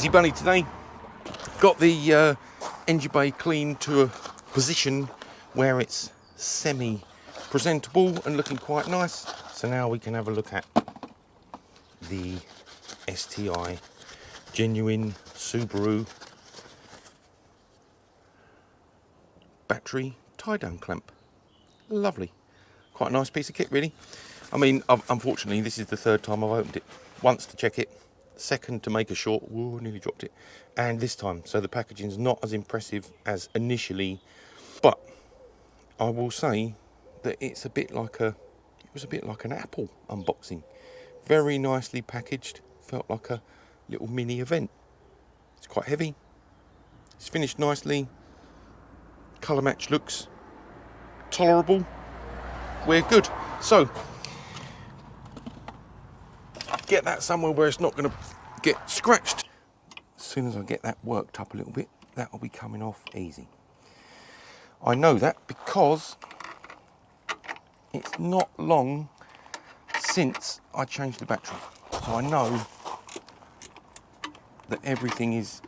Busy bunny today. Got the engine bay cleaned to a position where it's semi-presentable and looking quite nice. So now we can have a look at the STI genuine Subaru battery tie-down clamp. Lovely. Quite a nice piece of kit, really. I mean, unfortunately, this is the third time I've opened it. Once to check it, second to make a short, whoa, nearly dropped it, and this time. So the packaging's not as impressive as initially, but I will say that it's a bit like it was a bit like an Apple unboxing. Very nicely packaged, felt like a little mini event. It's quite heavy. It's finished nicely. Colour match looks tolerable. We're good. So get that somewhere where it's not going to get scratched. As soon as I get that worked up a little bit, that will be coming off easy. I know that because it's not long since I changed the battery. So I know that everything is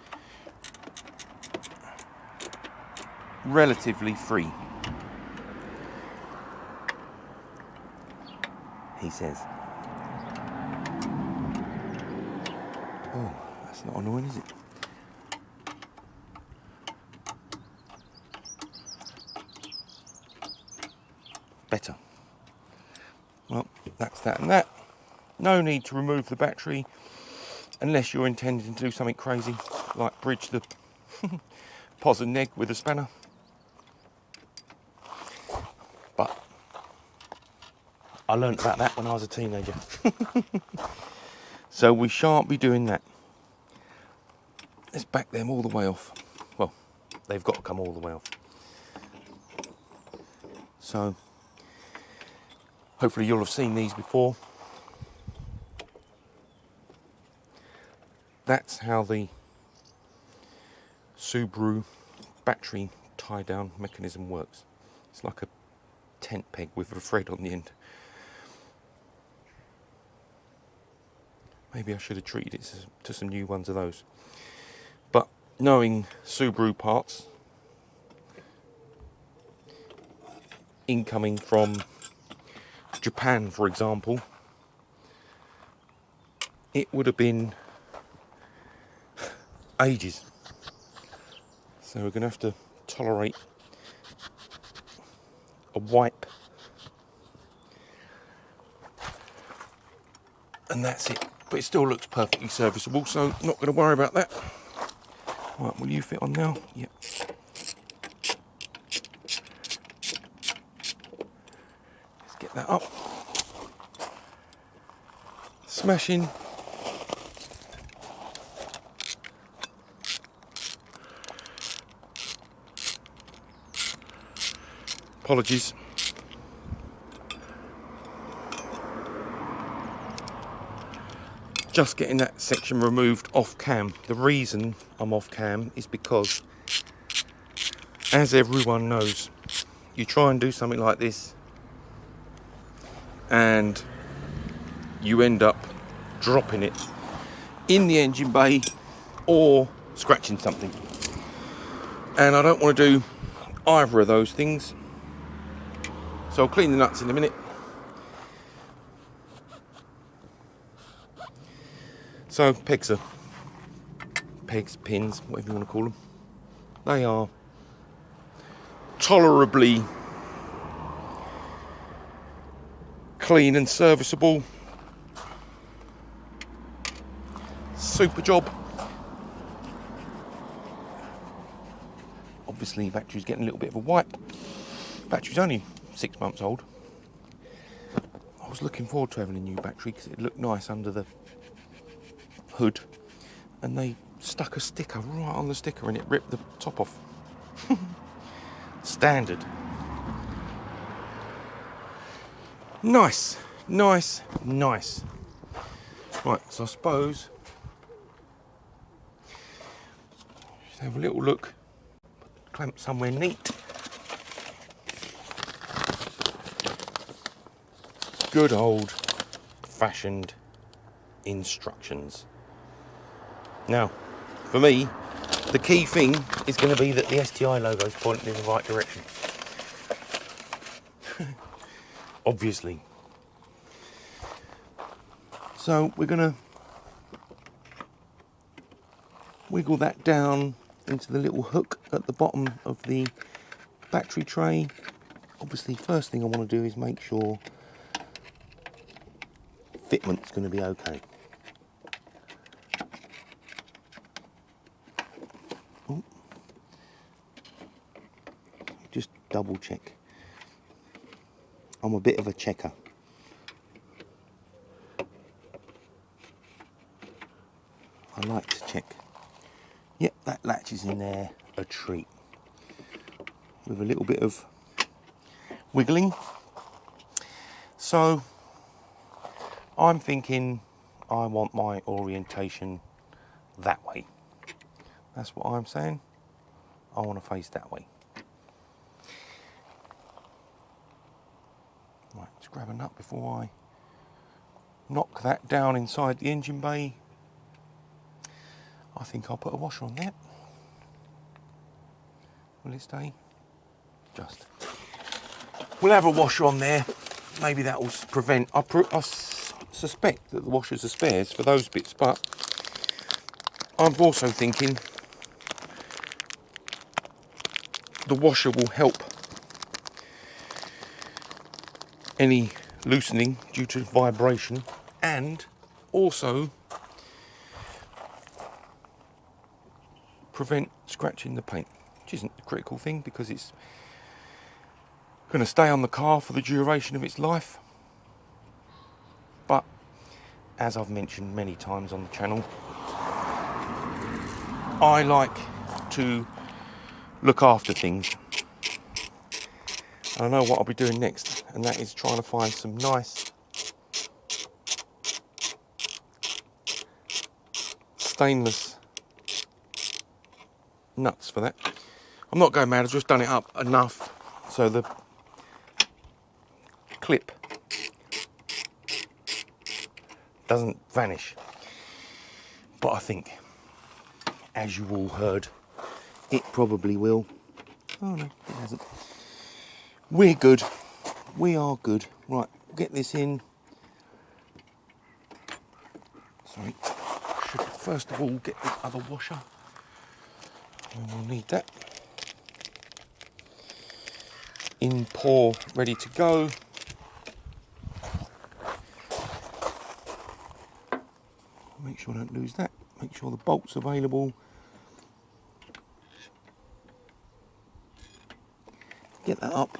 relatively free, he says. Oh, that's not annoying, is it? Better. Well, that's that and that. No need to remove the battery unless you're intending to do something crazy, like bridge the pos and neg with a spanner. But I learnt about that when I was a teenager. So we shan't be doing that. Let's back them all the way off. Well, they've got to come all the way off. So hopefully you'll have seen these before. That's how the Subaru battery tie-down mechanism works. It's like a tent peg with a thread on the end. Maybe I should have treated it to some new ones of those. But knowing Subaru parts, incoming from Japan, for example, it would have been ages. So we're going to have to tolerate a wipe, and that's it. But it still looks perfectly serviceable, so not going to worry about that. Right, will you fit on now? Yep. Let's get that up. Smashing. Apologies. Just getting that section removed off cam. The reason I'm off cam is because, as everyone knows, you try and do something like this and you end up dropping it in the engine bay or scratching something. And I don't want to do either of those things. So I'll clean the nuts in a minute. So pegs, pins, whatever you want to call them. They are tolerably clean and serviceable. Super job. Obviously, battery's getting a little bit of a wipe. Battery's only 6 months old. I was looking forward to having a new battery because it looked nice under the hood, and they stuck a sticker right on the sticker and it ripped the top off. Standard. Nice, nice, nice. Right, so I suppose just have a little look. Put the clamp somewhere neat. Good old fashioned instructions. Now, For me, the key thing is going to be that the STI logo is pointing in the right direction. Obviously. So we're going to wiggle that down into the little hook at the bottom of the battery tray. Obviously, first thing I want to do is make sure fitment's going to be okay. Ooh. Just double check. I'm a bit of a checker. I like to check. Yep, that latch is in there, a treat. With a little bit of wiggling. So, I'm thinking I want my orientation that way. That's what I'm saying. I want to face that way. Right, let's grab a nut before I knock that down inside the engine bay. I think I'll put a washer on there. Will it stay? Just. We'll have a washer on there. Maybe that will prevent. I suspect that the washers are spares for those bits, but I'm also thinking the washer will help any loosening due to vibration, and also prevent scratching the paint, which isn't a critical thing because it's going to stay on the car for the duration of its life. But as I've mentioned many times on the channel, I like to look after things. And I know what I'll be doing next, and that is trying to find some nice stainless nuts for that. I'm not going mad, I've just done it up enough so the clip doesn't vanish. But I think, as you all heard, it probably will. Oh no, it hasn't. We're good. We are good. Right, get this in. Sorry. Should first of all get this other washer. We'll need that. In pour, ready to go. Make sure I don't lose that. Make sure the bolt's available. Get that up.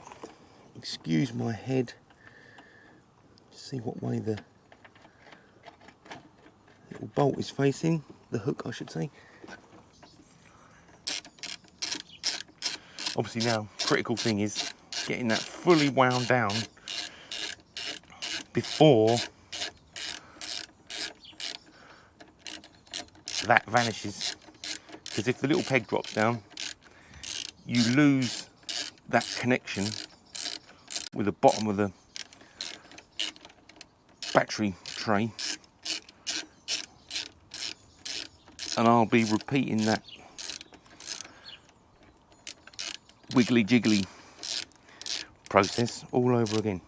Excuse my head. See what way the little bolt is facing. The hook, I should say. Obviously now, critical thing is getting that fully wound down before that vanishes. Because if the little peg drops down, you lose that connection with the bottom of the battery tray, and I'll be repeating that wiggly jiggly process all over again.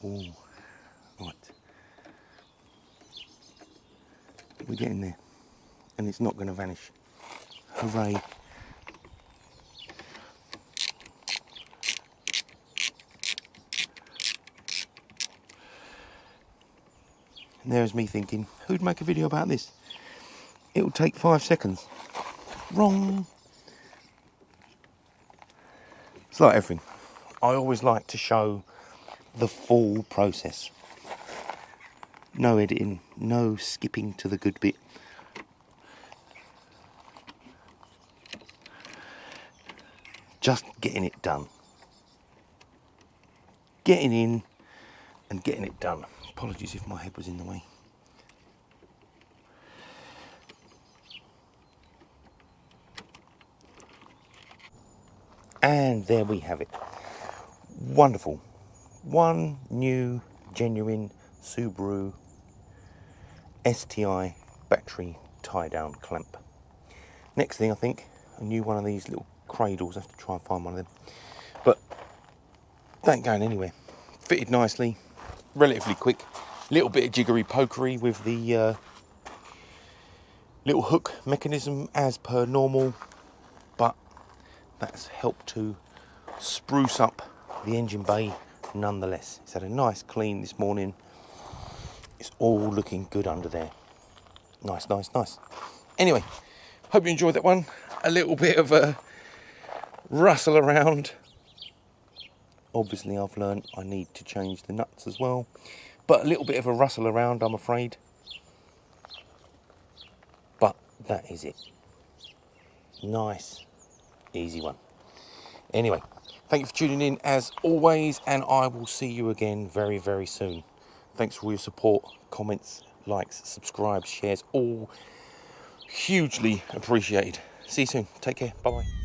Oh, right. We're getting there, and it's not going to vanish. Hooray. And there's me thinking, who'd make a video about this? It'll take 5 seconds. Wrong. It's like everything. I always like to show the full process. No editing, no skipping to the good bit. Just getting it done. Getting in and getting it done. Apologies if my head was in the way. And there we have it. Wonderful. One new, genuine Subaru STI battery tie down clamp. Next thing, I think a new one of these little cradles. I have to try and find one of them, but they ain't going anywhere. Fitted nicely, relatively quick. Little bit of jiggery pokery with the little hook mechanism as per normal, but that's helped to spruce up the engine bay nonetheless. It's had a nice clean this morning. It's all looking good under there. Nice, nice, nice. Anyway, hope you enjoyed that one. A little bit of a rustle around. Obviously I've learned I need to change the nuts as well, but a little bit of a rustle around, I'm afraid. But that is it. Nice, easy one. Anyway, thank you for tuning in as always, and I will see you again very, very soon. Thanks for all your support, comments, likes, subscribes, shares, all hugely appreciated. See you soon. Take care. Bye-bye.